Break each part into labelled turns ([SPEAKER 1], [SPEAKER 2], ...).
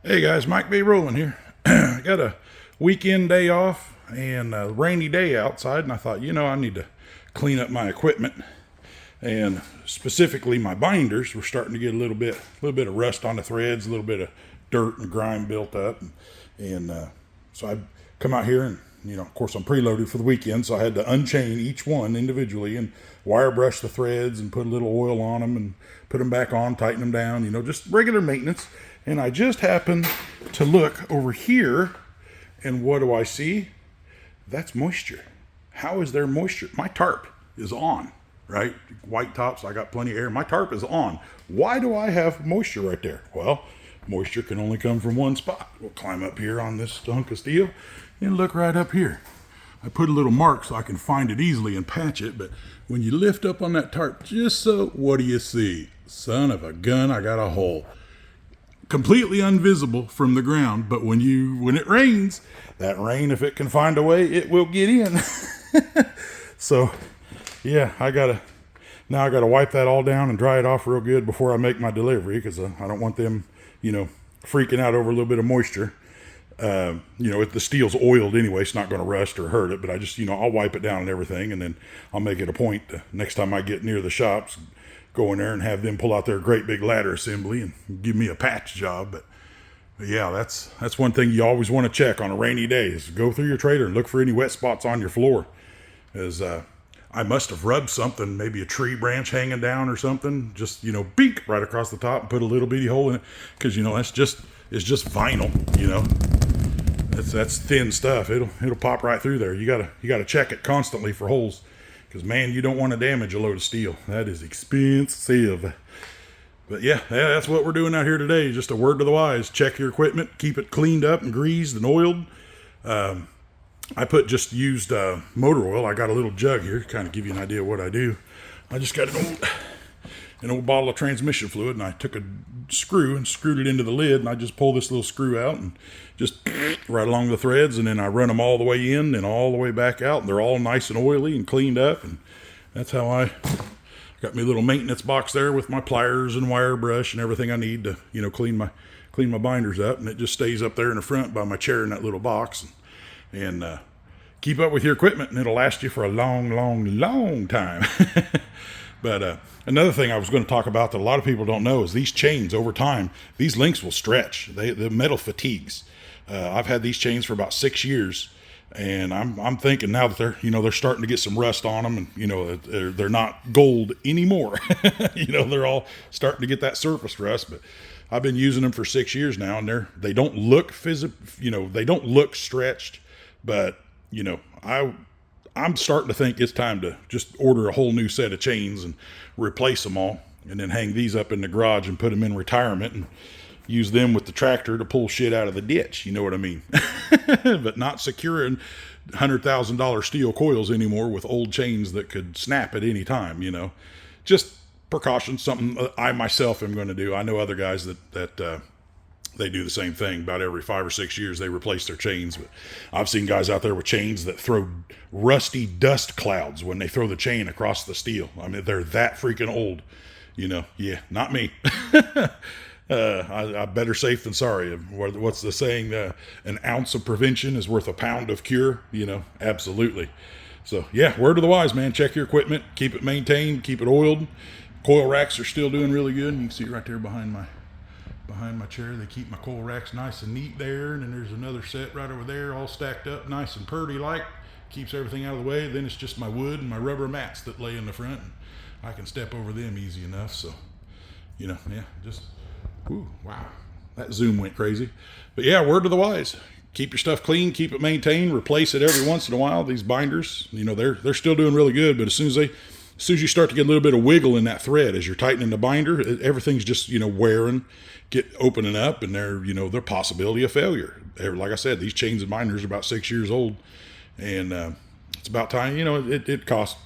[SPEAKER 1] Hey guys, Mike B. Rowland here. I got a weekend day off and a rainy day outside, and I thought, I need to clean up my equipment, and specifically my binders were starting to get a little bit of rust on the threads, a little bit of dirt and grime built up, and so I come out here and of course I'm preloaded for the weekend, so I had to unchain each one individually and wire brush the threads and put a little oil on them and put them back on, tighten them down, just regular maintenance. And I just happened to look over here, and what do I see? That's moisture. How is there moisture? My tarp is on, right? White tops, I got plenty of air. My tarp is on. Why do I have moisture right there? Well, moisture can only come from one spot. We'll climb up here on this hunk of steel and look right up here. I put a little mark so I can find it easily and patch it, but when you lift up on that tarp, just so, what do you see? Son of a gun, I got a hole. Completely invisible from the ground, but when it rains, that rain, if it can find a way, it will get in. So yeah, I gotta wipe that all down and dry it off real good before I make my delivery, because I don't want them freaking out over a little bit of moisture. If the steel's oiled anyway, it's not going to rust or hurt it, but I just I'll wipe it down and everything, and then I'll make it a point to, next time I get near the shops, go in there and have them pull out their great big ladder assembly and give me a patch job. But yeah, that's one thing you always want to check on a rainy day, is go through your trailer and look for any wet spots on your floor. As I must have rubbed something, maybe a tree branch hanging down or something, just beak right across the top and put a little bitty hole in it, because it's just vinyl. That's thin stuff. It'll pop right through there. You gotta check it constantly for holes, because man, you don't want to damage a load of steel. That is expensive. But yeah, that's what we're doing out here today. Just a word to the wise: check your equipment, keep it cleaned up and greased and oiled. I just used motor oil. I got a little jug here to kind of give you an idea of what I do. I just got an old bottle of transmission fluid, and I took a screw and screwed it into the lid, and I just pull this little screw out and just right along the threads, and then I run them all the way in and all the way back out, and they're all nice and oily and cleaned up. And that's how I got my little maintenance box there with my pliers and wire brush and everything I need to clean my binders up, and it just stays up there in the front by my chair in that little box. And keep up with your equipment, and it'll last you for a long, long, long time. But another thing I was going to talk about that a lot of people don't know is these chains over time, these links will stretch. The metal fatigues. I've had these chains for about 6 years, and I'm thinking now that they're starting to get some rust on them, and they're not gold anymore. They're all starting to get that surface rust. But I've been using them for 6 years now, and they don't look they don't look stretched, but I'm starting to think it's time to just order a whole new set of chains and replace them all, and then hang these up in the garage and put them in retirement and use them with the tractor to pull shit out of the ditch. You know what I mean? But not securing $100,000 steel coils anymore with old chains that could snap at any time. Just precautions, something I myself am going to do. I know other guys that they do the same thing. About every 5 or 6 years, they replace their chains. But I've seen guys out there with chains that throw rusty dust clouds when they throw the chain across the steel. I mean, they're that freaking old. Yeah, not me. I better safe than sorry. What's the saying? An ounce of prevention is worth a pound of cure. Absolutely. So yeah, word of the wise, man. Check your equipment, keep it maintained, keep it oiled. Coil racks are still doing really good. You can see right there behind my chair. They keep my coil racks nice and neat there, and then there's another set right over there, all stacked up nice and purdy like. Keeps everything out of the way. Then it's just my wood and my rubber mats that lay in the front, and I can step over them easy enough. So just wow, that zoom went crazy. But yeah, word to the wise: keep your stuff clean, keep it maintained, replace it every once in a while. These binders, they're still doing really good, but as soon as you start to get a little bit of wiggle in that thread as you're tightening the binder, everything's just wearing, opening up, and they're possibility of failure. Like I said, these chains and binders are about 6 years old, and it's about time. It costs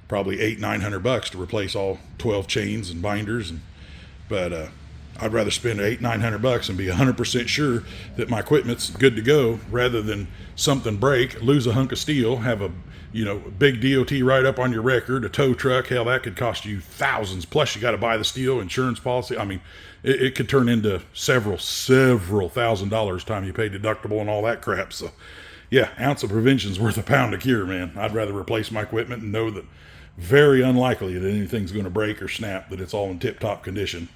[SPEAKER 1] probably $800-900 to replace all 12 chains and binders, but I'd rather spend $800-900 and be 100% sure that my equipment's good to go, rather than something break, lose a hunk of steel, have a you know, big DOT write up on your record, a tow truck, hell, that could cost you thousands. Plus, you got to buy the steel, insurance policy. I mean, it could turn into several $1,000s time you pay deductible and all that crap. So, yeah, ounce of prevention's worth a pound of cure, man. I'd rather replace my equipment and know that very unlikely that anything's going to break or snap, that it's all in tip-top condition.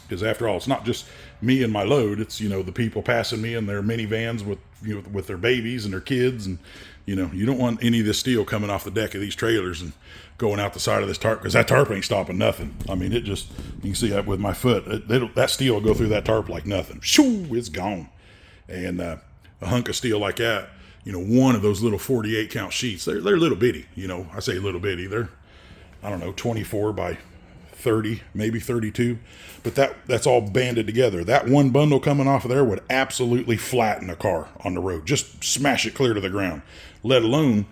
[SPEAKER 1] Because after all, it's not just me and my load. It's, you know, the people passing me in their minivans with, you know, with their babies and their kids. And, you know, you don't want any of this steel coming off the deck of these trailers and going out the side of this tarp, because that tarp ain't stopping nothing. I mean, it just, you can see that with my foot. That steel will go through that tarp like nothing. Shoo, it's gone. And a hunk of steel like that, you know, one of those little 48 count sheets, they're little bitty. You know, I say little bitty. They're, I don't know, 24 by 30, maybe 32, but that's all banded together. That one bundle coming off of there would absolutely flatten a car on the road, just smash it clear to the ground, let alone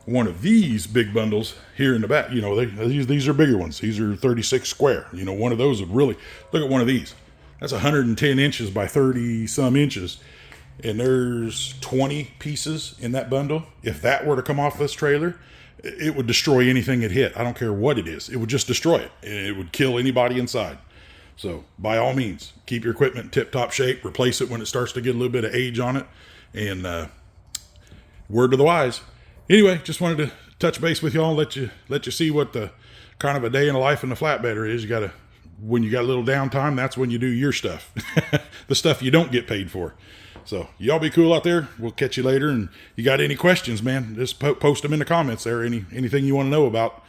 [SPEAKER 1] one of these big bundles here in the back. You know, these are bigger ones. These are 36 square. You know, one of those would really, look at one of these. That's 110 inches by 30 some inches. And there's 20 pieces in that bundle. If that were to come off this trailer, it would destroy anything it hit. I don't care what it is. It would just destroy it. It would kill anybody inside. So by all means, keep your equipment in tip-top shape. Replace it when it starts to get a little bit of age on it. And word to the wise. Anyway, just wanted to touch base with y'all, let you see what the kind of a day in the life in the flatbedder is. When you got a little downtime, that's when you do your stuff. The stuff you don't get paid for. So y'all be cool out there. We'll catch you later. And you got any questions, man, just post them in the comments there. Anything you want to know about.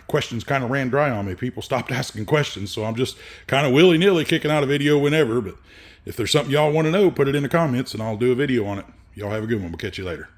[SPEAKER 1] Questions kind of ran dry on me. People stopped asking questions. So I'm just kind of willy-nilly kicking out a video whenever. But if there's something y'all want to know, put it in the comments and I'll do a video on it. Y'all have a good one. We'll catch you later.